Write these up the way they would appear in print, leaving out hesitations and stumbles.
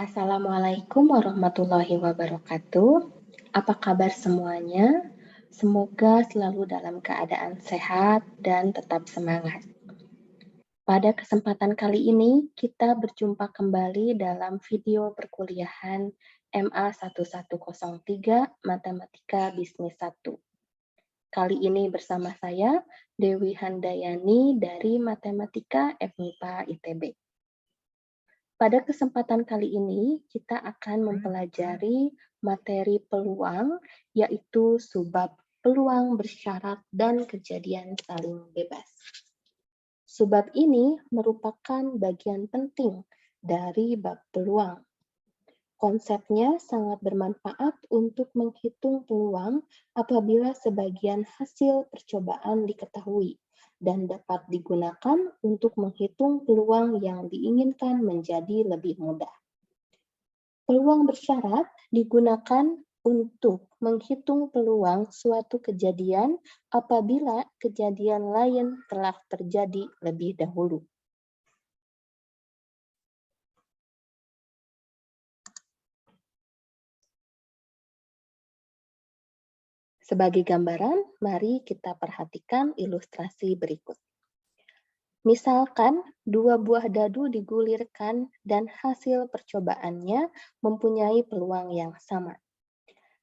Assalamualaikum warahmatullahi wabarakatuh. Apa kabar semuanya? Semoga selalu dalam keadaan sehat dan tetap semangat. Pada kesempatan kali ini, kita berjumpa kembali dalam video perkuliahan MA 1103 Matematika Bisnis 1. Kali ini bersama saya, Dewi Handayani dari Matematika FMIPA ITB. Pada kesempatan kali ini, kita akan mempelajari materi peluang, yaitu subbab peluang bersyarat dan kejadian saling bebas. Subbab ini merupakan bagian penting dari bab peluang. Konsepnya sangat bermanfaat untuk menghitung peluang apabila sebagian hasil percobaan diketahui dan dapat digunakan untuk menghitung peluang yang diinginkan menjadi lebih mudah. Peluang bersyarat digunakan untuk menghitung peluang suatu kejadian apabila kejadian lain telah terjadi lebih dahulu. Sebagai gambaran, mari kita perhatikan ilustrasi berikut. Misalkan, dua buah dadu digulirkan dan hasil percobaannya mempunyai peluang yang sama.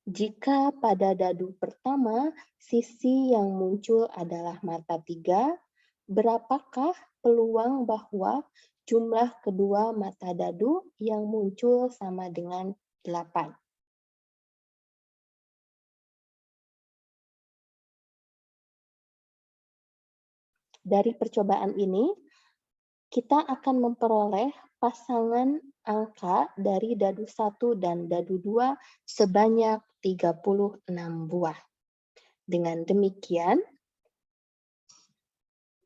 Jika pada dadu pertama, sisi yang muncul adalah mata 3, berapakah peluang bahwa jumlah kedua mata dadu yang muncul sama dengan 8? Dari percobaan ini, kita akan memperoleh pasangan angka dari dadu 1 dan dadu 2 sebanyak 36 buah. Dengan demikian,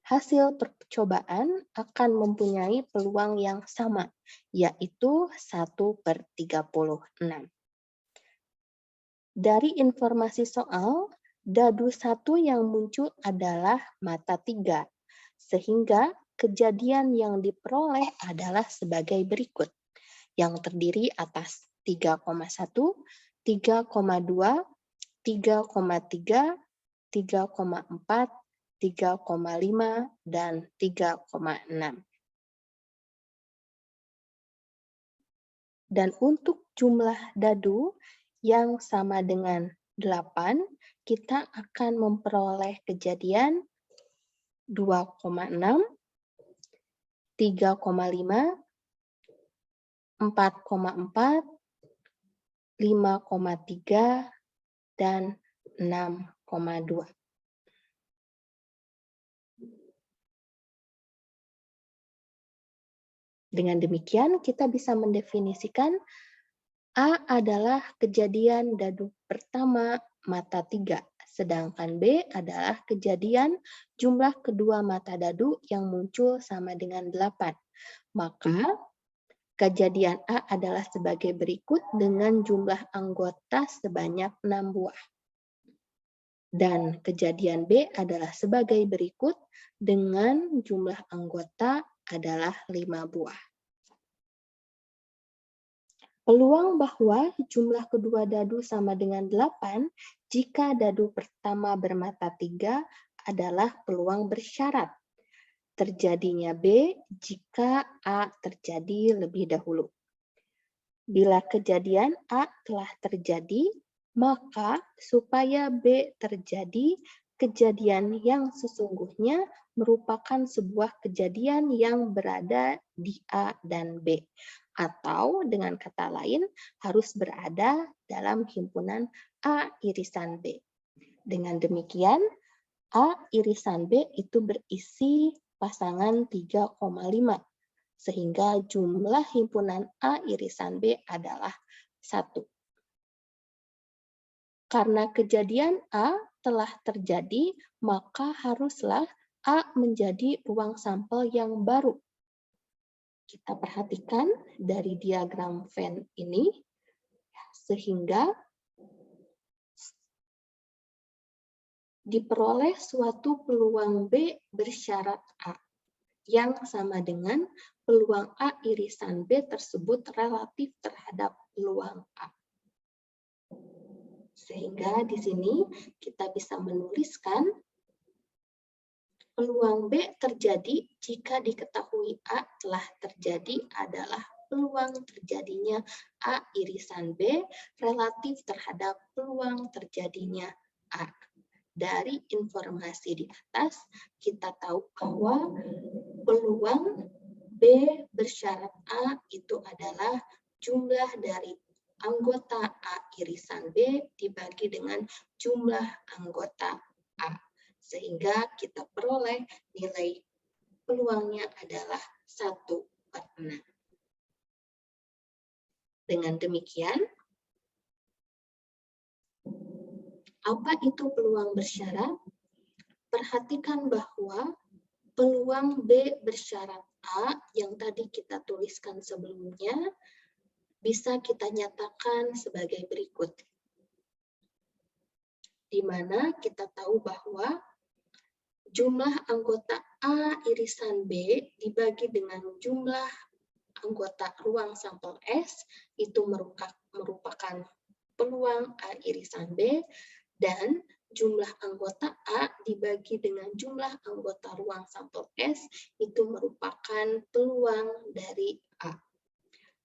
hasil percobaan akan mempunyai peluang yang sama, yaitu 1/36. Dari informasi soal, dadu 1 yang muncul adalah mata 3, sehingga kejadian yang diperoleh adalah sebagai berikut, yang terdiri atas 3,1, 3,2, 3,3, 3,4, 3,5, dan 3,6. Dan untuk jumlah dadu yang sama dengan 8, kita akan memperoleh kejadian 2,6, 3,5, 4,4, 5,3, dan 6,2. Dengan demikian, kita bisa mendefinisikan A adalah kejadian dadu pertama mata 3, sedangkan B adalah kejadian jumlah kedua mata dadu yang muncul sama dengan 8. Maka, kejadian A adalah sebagai berikut dengan jumlah anggota sebanyak 6 buah. Dan kejadian B adalah sebagai berikut dengan jumlah anggota adalah 5 buah. Peluang bahwa jumlah kedua dadu sama dengan 8 jika dadu pertama bermata 3 adalah peluang bersyarat. Terjadinya B jika A terjadi lebih dahulu. Bila kejadian A telah terjadi, maka supaya B terjadi, kejadian yang sesungguhnya merupakan sebuah kejadian yang berada di A dan B. Atau dengan kata lain, harus berada dalam himpunan A irisan B. Dengan demikian, A irisan B itu berisi pasangan 3,5. Sehingga jumlah himpunan A irisan B adalah 1. Karena kejadian A telah terjadi, maka haruslah A menjadi ruang sampel yang baru. Kita perhatikan dari diagram Venn ini, sehingga diperoleh suatu peluang B bersyarat A. yang sama dengan peluang A irisan B tersebut relatif terhadap peluang A. Sehingga di sini kita bisa menuliskan peluang B terjadi jika diketahui A telah terjadi adalah peluang terjadinya A irisan B relatif terhadap peluang terjadinya A. Dari informasi di atas, kita tahu bahwa peluang B bersyarat A itu adalah jumlah dari anggota A irisan B dibagi dengan jumlah anggota A. Sehingga kita peroleh nilai peluangnya adalah 1/6. Dengan demikian, apa itu peluang bersyarat? Perhatikan bahwa peluang B bersyarat A yang tadi kita tuliskan sebelumnya bisa kita nyatakan sebagai berikut. Di mana kita tahu bahwa jumlah anggota A irisan B dibagi dengan jumlah anggota ruang sampel S itu merupakan peluang A irisan B, dan jumlah anggota A dibagi dengan jumlah anggota ruang sampel S itu merupakan peluang dari A.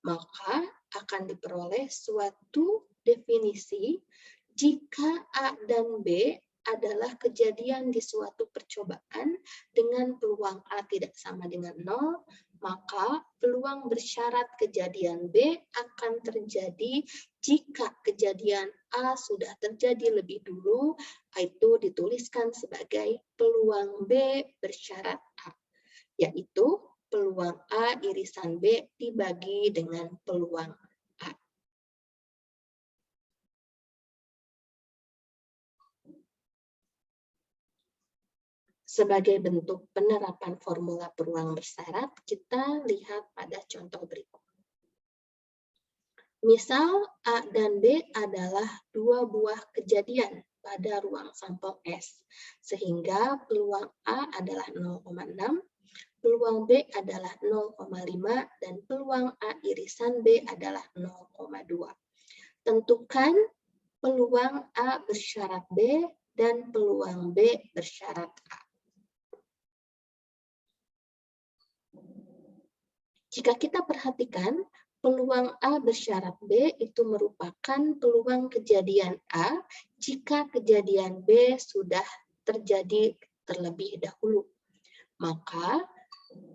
Maka akan diperoleh suatu definisi jika A dan B adalah kejadian di suatu percobaan dengan peluang A tidak sama dengan 0, maka peluang bersyarat kejadian B akan terjadi jika kejadian A sudah terjadi lebih dulu, itu dituliskan sebagai peluang B bersyarat A, yaitu peluang A irisan B dibagi dengan peluang A. Sebagai bentuk penerapan formula peluang bersyarat, kita lihat pada contoh berikut. Misal A dan B adalah dua buah kejadian pada ruang sampel S, sehingga peluang A adalah 0,6, peluang B adalah 0,5, dan peluang A irisan B adalah 0,2. Tentukan peluang A bersyarat B dan peluang B bersyarat A. Jika kita perhatikan, peluang A bersyarat B itu merupakan peluang kejadian A jika kejadian B sudah terjadi terlebih dahulu. Maka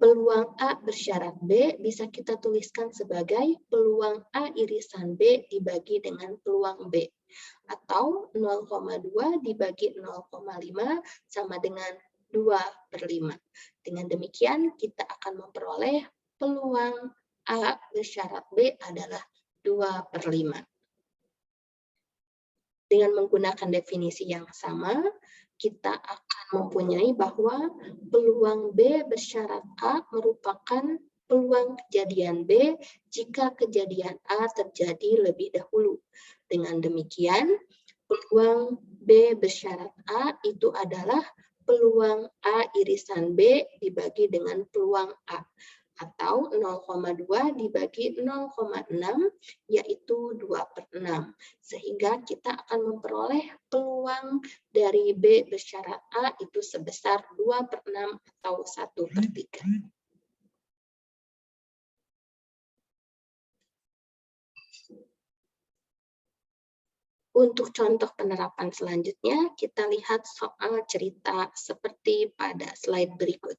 peluang A bersyarat B bisa kita tuliskan sebagai peluang A irisan B dibagi dengan peluang B. Atau 0,2 dibagi 0,5 sama dengan 2/5. Dengan demikian kita akan memperoleh peluang A bersyarat B adalah 2/5. Dengan menggunakan definisi yang sama, kita akan mempunyai bahwa peluang B bersyarat A merupakan peluang kejadian B jika kejadian A terjadi lebih dahulu. Dengan demikian, peluang B bersyarat A itu adalah peluang A irisan B dibagi dengan peluang A, atau 0,2 dibagi 0,6, yaitu 2/6. Sehingga kita akan memperoleh peluang dari B bersyarat A itu sebesar 2/6 atau 1/3. Untuk contoh penerapan selanjutnya, kita lihat soal cerita seperti pada slide berikut.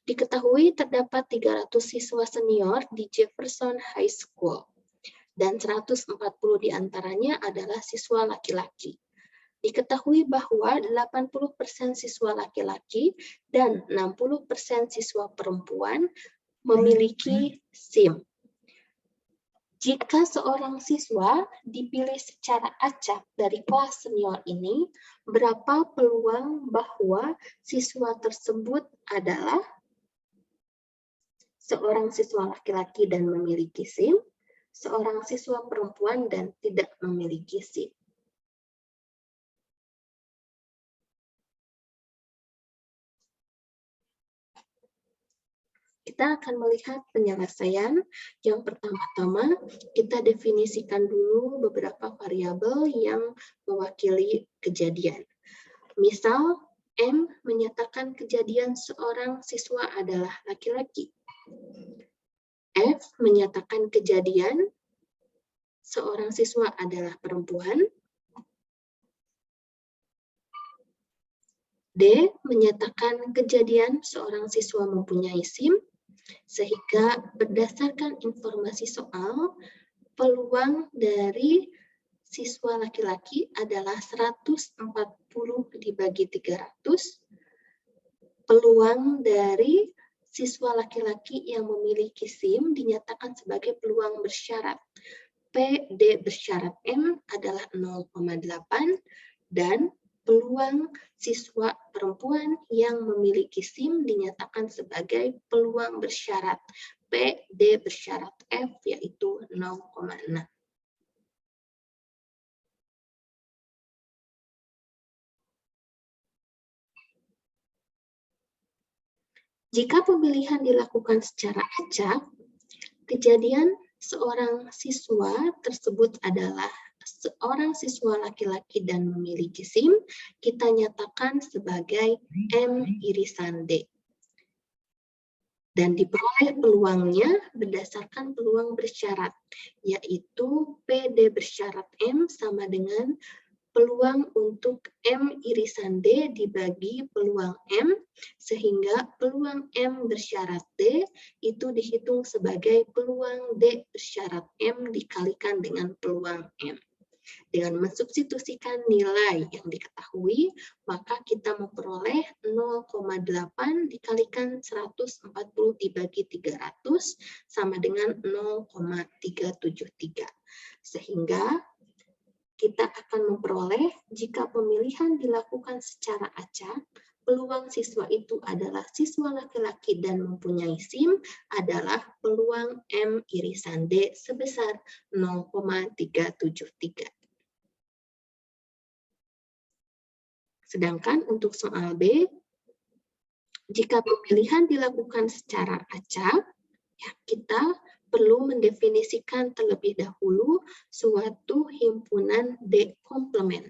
Diketahui terdapat 300 siswa senior di Jefferson High School, dan 140 diantaranya adalah siswa laki-laki. Diketahui bahwa 80% siswa laki-laki dan 60% siswa perempuan memiliki SIM. Jika seorang siswa dipilih secara acak dari kelas senior ini, berapa peluang bahwa siswa tersebut adalah seorang siswa laki-laki dan memiliki SIM, seorang siswa perempuan dan tidak memiliki SIM? Kita akan melihat penyelesaian. Yang pertama-tama, kita definisikan dulu beberapa variabel yang mewakili kejadian. Misal, M menyatakan kejadian seorang siswa adalah laki-laki. F menyatakan kejadian seorang siswa adalah perempuan. D menyatakan kejadian seorang siswa mempunyai SIM. Sehingga berdasarkan informasi soal, peluang dari siswa laki-laki adalah 140 dibagi 300. Peluang dari siswa laki-laki yang memiliki SIM dinyatakan sebagai peluang bersyarat. PD bersyarat M adalah 0,8 dan peluang siswa perempuan yang memiliki SIM dinyatakan sebagai peluang bersyarat PD bersyarat F yaitu 0,6. Jika pemilihan dilakukan secara acak, kejadian seorang siswa tersebut adalah seorang siswa laki-laki dan memiliki SIM, kita nyatakan sebagai M irisan D. Dan diperoleh peluangnya berdasarkan peluang bersyarat, yaitu PD bersyarat M sama dengan peluang untuk M irisan D dibagi peluang M, sehingga peluang M bersyarat D itu dihitung sebagai peluang D bersyarat M dikalikan dengan peluang M. Dengan mensubstitusikan nilai yang diketahui, maka kita memperoleh 0,8 dikalikan 140 dibagi 300 sama dengan 0,373. Sehingga kita akan memperoleh jika pemilihan dilakukan secara acak, peluang siswa itu adalah siswa laki-laki dan mempunyai SIM adalah peluang M irisan D sebesar 0,373. Sedangkan untuk soal B, jika pemilihan dilakukan secara acak, ya, kita perlu mendefinisikan terlebih dahulu suatu himpunan D komplement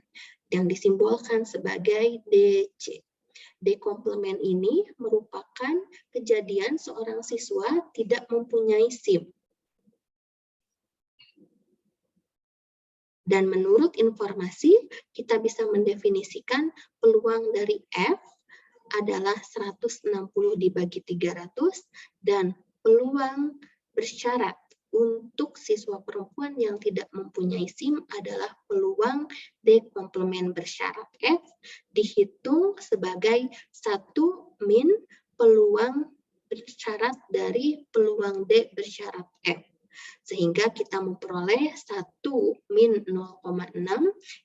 yang disimbolkan sebagai DC. D komplement ini merupakan kejadian seorang siswa tidak mempunyai SIM. Dan menurut informasi, kita bisa mendefinisikan peluang dari F adalah 160 dibagi 300 dan peluang bersyarat untuk siswa perempuan yang tidak mempunyai SIM adalah peluang D komplement bersyarat F dihitung sebagai 1 min peluang bersyarat dari peluang D bersyarat F. Sehingga kita memperoleh 1 min 0,6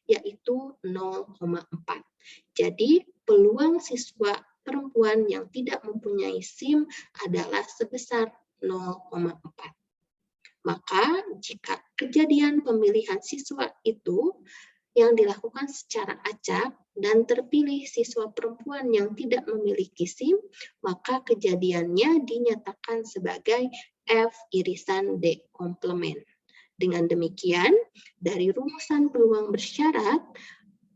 yaitu 0,4. Jadi peluang siswa perempuan yang tidak mempunyai SIM adalah sebesar 0,4. Maka jika kejadian pemilihan siswa itu yang dilakukan secara acak dan terpilih siswa perempuan yang tidak memiliki SIM, maka kejadiannya dinyatakan sebagai F irisan D komplement. Dengan demikian, dari rumusan peluang bersyarat,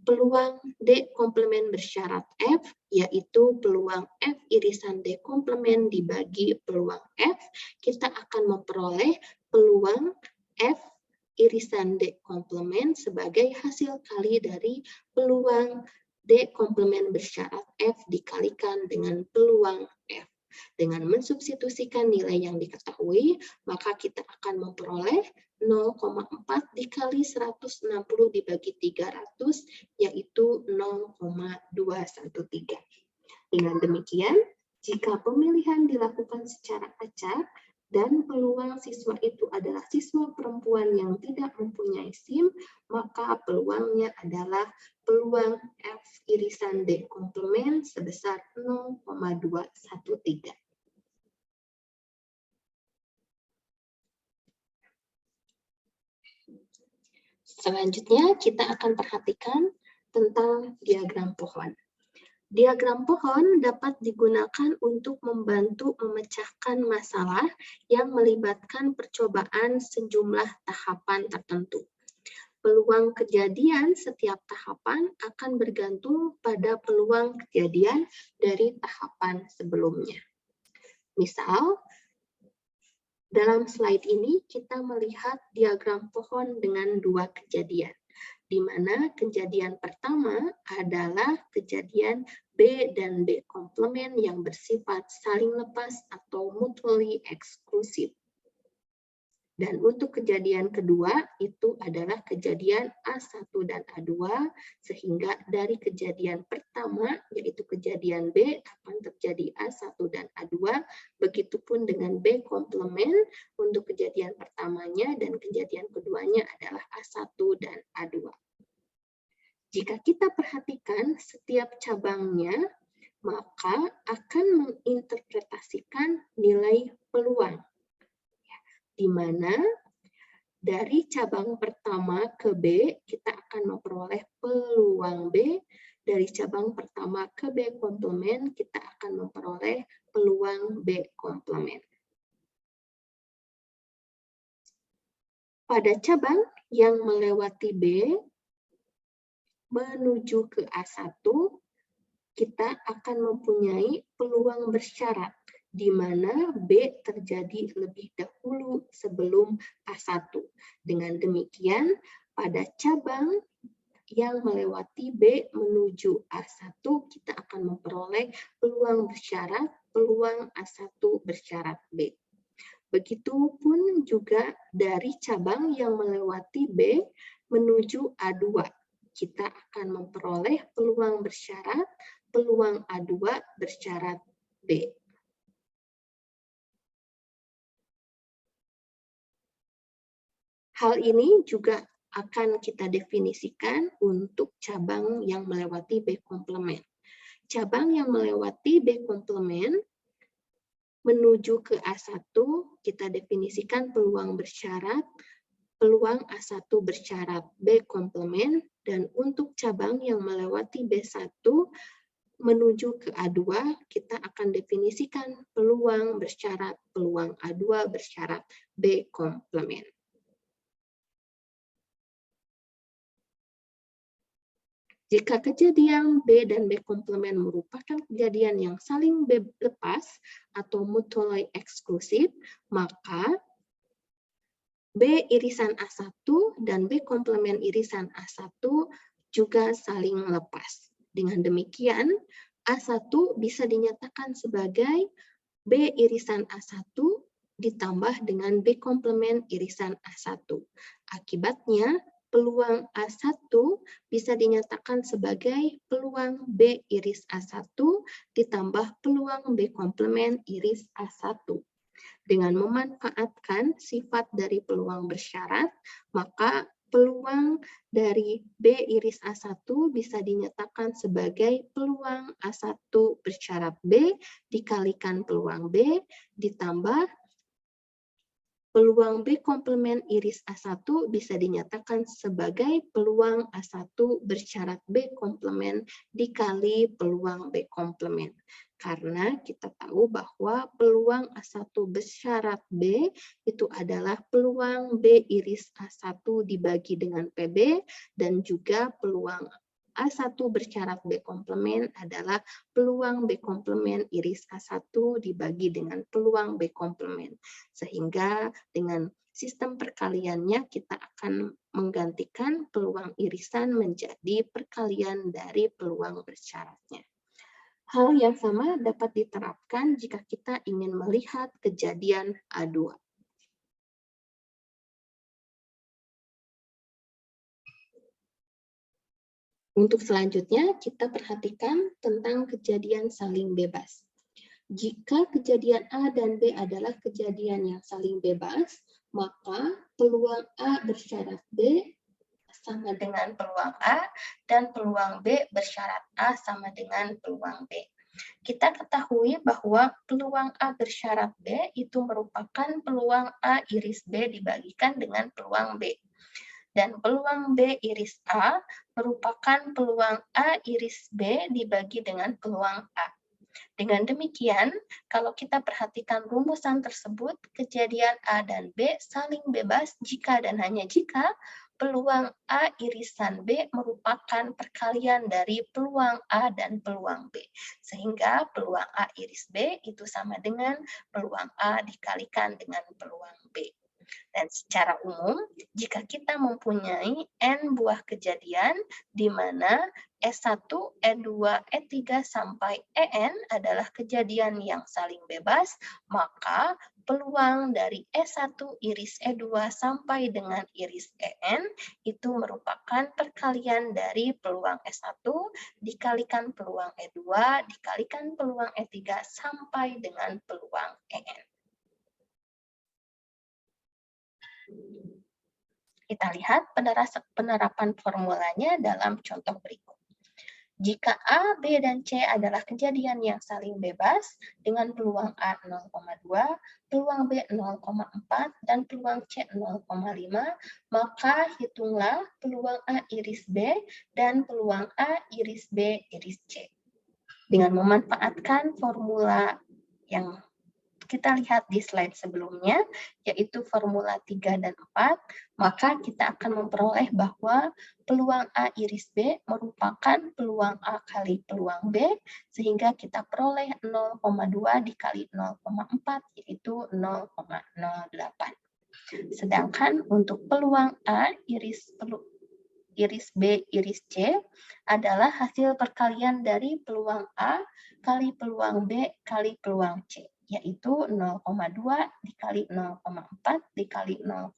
peluang D komplement bersyarat F, yaitu peluang F irisan D komplement dibagi peluang F, kita akan memperoleh peluang F irisan D komplement sebagai hasil kali dari peluang D komplement bersyarat F dikalikan dengan peluang F. Dengan mensubstitusikan nilai yang diketahui, maka kita akan memperoleh 0,4 dikali 160 dibagi 300, yaitu 0,213. Dengan demikian, jika pemilihan dilakukan secara acak, dan peluang siswa itu adalah siswa perempuan yang tidak mempunyai SIM, maka peluangnya adalah peluang F irisan D komplement sebesar 0,213. Selanjutnya kita akan perhatikan tentang diagram pohon. Diagram pohon dapat digunakan untuk membantu memecahkan masalah yang melibatkan percobaan sejumlah tahapan tertentu. Peluang kejadian setiap tahapan akan bergantung pada peluang kejadian dari tahapan sebelumnya. Misal, dalam slide ini kita melihat diagram pohon dengan dua kejadian, di mana kejadian pertama adalah kejadian B dan B komplement yang bersifat saling lepas atau mutually exclusive. Dan untuk kejadian kedua itu adalah kejadian A1 dan A2, sehingga dari kejadian pertama yaitu kejadian B akan terjadi A1 dan A2, begitupun dengan B komplement untuk kejadian pertamanya dan kejadian keduanya adalah A1 dan A2. Jika kita perhatikan setiap cabangnya, maka akan menginterpretasikan nilai peluang, di mana dari cabang pertama ke B, kita akan memperoleh peluang B. Dari cabang pertama ke B komplement, kita akan memperoleh peluang B komplement. Pada cabang yang melewati B menuju ke A1, kita akan mempunyai peluang bersyarat, di mana B terjadi lebih dahulu sebelum A1. Dengan demikian, pada cabang yang melewati B menuju A1, kita akan memperoleh peluang bersyarat, peluang A1 bersyarat B. Begitupun juga dari cabang yang melewati B menuju A2, kita akan memperoleh peluang bersyarat, peluang A2 bersyarat B. Hal ini juga akan kita definisikan untuk cabang yang melewati B komplement. Cabang yang melewati B komplement menuju ke A1, kita definisikan peluang bersyarat, peluang A1 bersyarat B komplement, dan untuk cabang yang melewati B1 menuju ke A2, kita akan definisikan peluang bersyarat, peluang A2 bersyarat B komplement. Jika kejadian B dan B komplement merupakan kejadian yang saling lepas atau mutually exclusive, maka B irisan A1 dan B komplement irisan A1 juga saling lepas. Dengan demikian, A1 bisa dinyatakan sebagai B irisan A1 ditambah dengan B komplement irisan A1. Akibatnya, peluang A1 bisa dinyatakan sebagai peluang B iris A1 ditambah peluang B komplement iris A1. Dengan memanfaatkan sifat dari peluang bersyarat, maka peluang dari B iris A1 bisa dinyatakan sebagai peluang A1 bersyarat B dikalikan peluang B ditambah peluang B komplement iris A1 bisa dinyatakan sebagai peluang A1 bersyarat B komplement dikali peluang B komplement. Karena kita tahu bahwa peluang A1 bersyarat B itu adalah peluang B iris A1 dibagi dengan PB, dan juga peluang A1 bersyarat B komplement adalah peluang B komplement iris A1 dibagi dengan peluang B komplement. Sehingga dengan sistem perkaliannya kita akan menggantikan peluang irisan menjadi perkalian dari peluang bersyaratnya. Hal yang sama dapat diterapkan jika kita ingin melihat kejadian A2. Untuk selanjutnya, kita perhatikan tentang kejadian saling bebas. Jika kejadian A dan B adalah kejadian yang saling bebas, maka peluang A bersyarat B sama dengan peluang A, dan peluang B bersyarat A sama dengan peluang B. Kita ketahui bahwa peluang A bersyarat B itu merupakan peluang A iris B dibagikan dengan peluang B. dan peluang B iris A merupakan peluang A iris B dibagi dengan peluang A. Dengan demikian, kalau kita perhatikan rumusan tersebut, kejadian A dan B saling bebas jika dan hanya jika peluang A irisan B merupakan perkalian dari peluang A dan peluang B. Sehingga peluang A iris B itu sama dengan peluang A dikalikan dengan peluang B. Dan secara umum, jika kita mempunyai N buah kejadian di mana E1, E2, E3 sampai EN adalah kejadian yang saling bebas, maka peluang dari E1 iris E2 sampai dengan iris EN itu merupakan perkalian dari peluang E1 dikalikan peluang E2 dikalikan peluang E3 sampai dengan peluang EN. Kita lihat penerapan formulanya dalam contoh berikut. Jika A, B, dan C adalah kejadian yang saling bebas dengan peluang A 0,2, peluang B 0,4, dan peluang C 0,5, maka hitunglah peluang A iris B dan peluang A iris B iris C. Dengan memanfaatkan formula yang kita lihat di slide sebelumnya, yaitu formula 3 dan 4, maka kita akan memperoleh bahwa peluang A iris B merupakan peluang A kali peluang B, sehingga kita peroleh 0,2 dikali 0,4, yaitu 0,08. Sedangkan untuk peluang A iris B iris C adalah hasil perkalian dari peluang A kali peluang B kali peluang C, yaitu 0,2 dikali 0,4 dikali 0,5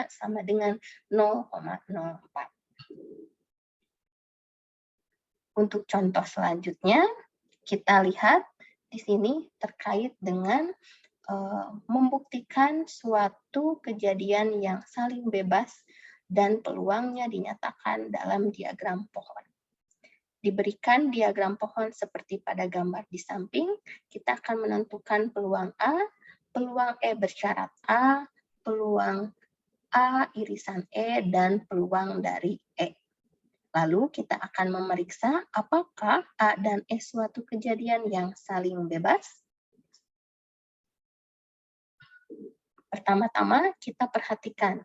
sama dengan 0,04. Untuk contoh selanjutnya, kita lihat di sini terkait dengan membuktikan suatu kejadian yang saling bebas dan peluangnya dinyatakan dalam diagram pohon. Diberikan diagram pohon seperti pada gambar di samping, kita akan menentukan peluang A, peluang E bersyarat A, peluang A irisan E, dan peluang dari E. Lalu kita akan memeriksa apakah A dan E suatu kejadian yang saling bebas. Pertama-tama kita perhatikan.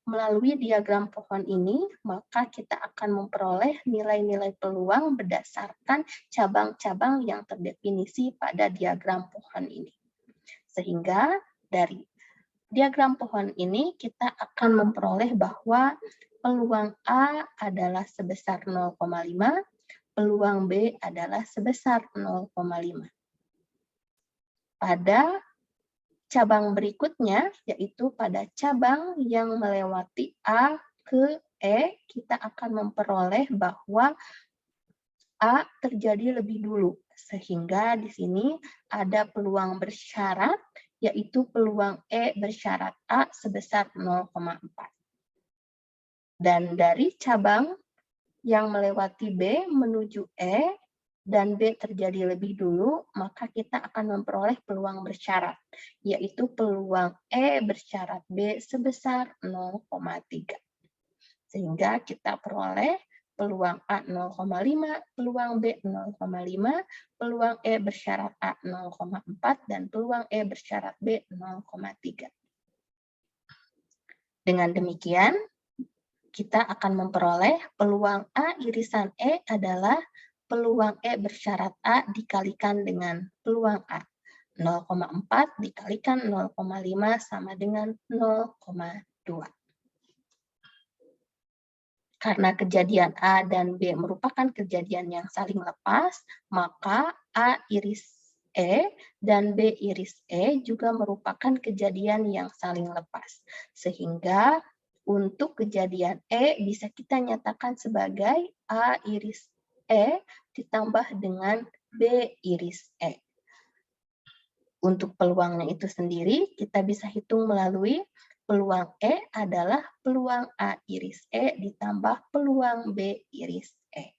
Melalui diagram pohon ini, maka kita akan memperoleh nilai-nilai peluang berdasarkan cabang-cabang yang terdefinisi pada diagram pohon ini. Sehingga dari diagram pohon ini, kita akan memperoleh bahwa peluang A adalah sebesar 0,5, peluang B adalah sebesar 0,5. Pada cabang berikutnya, yaitu pada cabang yang melewati A ke E, kita akan memperoleh bahwa A terjadi lebih dulu. Sehingga di sini ada peluang bersyarat, yaitu peluang E bersyarat A sebesar 0,4. Dan dari cabang yang melewati B menuju E, dan B terjadi lebih dulu, maka kita akan memperoleh peluang bersyarat, yaitu peluang E bersyarat B sebesar 0,3. Sehingga kita peroleh peluang A 0,5, peluang B 0,5, peluang E bersyarat A 0,4, dan peluang E bersyarat B 0,3. Dengan demikian, kita akan memperoleh peluang A irisan E adalah peluang E bersyarat A dikalikan dengan peluang A. 0,4 dikalikan 0,5 sama dengan 0,2. Karena kejadian A dan B merupakan kejadian yang saling lepas, maka A iris E dan B iris E juga merupakan kejadian yang saling lepas. Sehingga untuk kejadian E bisa kita nyatakan sebagai A iris E ditambah dengan B iris E. Untuk peluangnya itu sendiri, kita bisa hitung melalui peluang E adalah peluang A iris E ditambah peluang B iris E.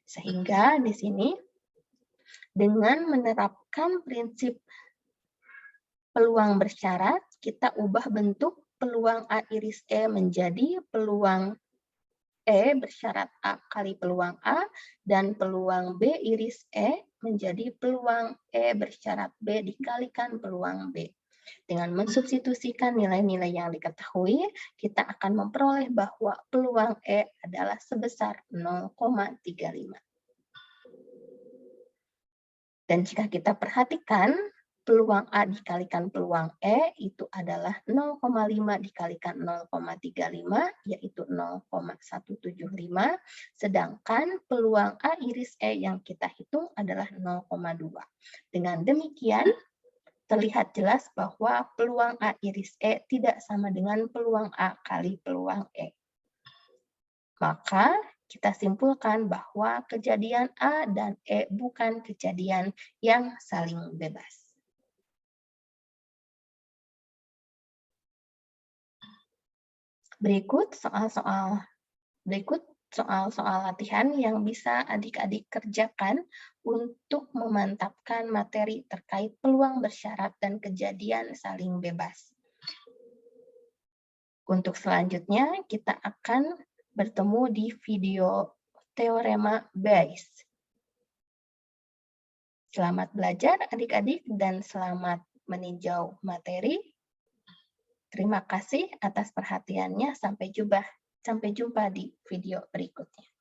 Sehingga di sini, dengan menerapkan prinsip peluang bersyarat, kita ubah bentuk peluang A iris E menjadi peluang E bersyarat A kali peluang A, dan peluang B iris E menjadi peluang E bersyarat B dikalikan peluang B. Dengan mensubstitusikan nilai-nilai yang diketahui, kita akan memperoleh bahwa peluang E adalah sebesar 0,35. Dan jika kita perhatikan, peluang A dikalikan peluang E itu adalah 0,5 dikalikan 0,35, yaitu 0,175, sedangkan peluang A iris E yang kita hitung adalah 0,2. Dengan demikian, terlihat jelas bahwa peluang A iris E tidak sama dengan peluang A kali peluang E. Maka, kita simpulkan bahwa kejadian A dan E bukan kejadian yang saling bebas. Berikut soal-soal latihan yang bisa adik-adik kerjakan untuk memantapkan materi terkait peluang bersyarat dan kejadian saling bebas. Untuk selanjutnya, kita akan bertemu di video teorema Bayes. Selamat belajar adik-adik dan selamat meninjau materi. Terima kasih atas perhatiannya. Sampai jumpa di video berikutnya.